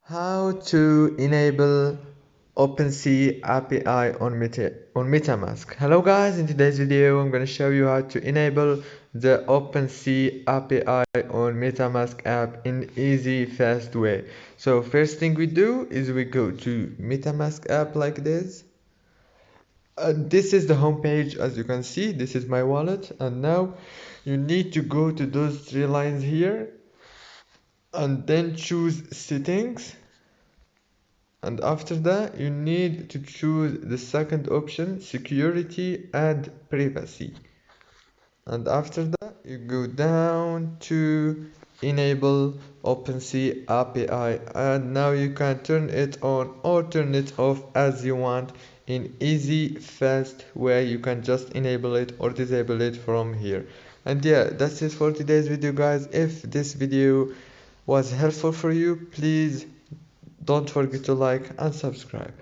How to enable Opensea API on Metamask. Hello guys, in today's video I'm going to show you how to enable the Opensea API on Metamask app in easy, fast way. So first thing we do is we go to Metamask app like this. This is the home page. As you can see, this is my wallet, and now you need to go to those three lines here and then choose settings. And after that, you need to choose the second option, security and privacy. And after that, you go down to enable OpenSea API. And now you can turn it on or turn it off as you want in easy, fast way. You can just enable it or disable it from here. And yeah, that's it for today's video, guys. If this video was helpful for you, please don't forget to like and subscribe.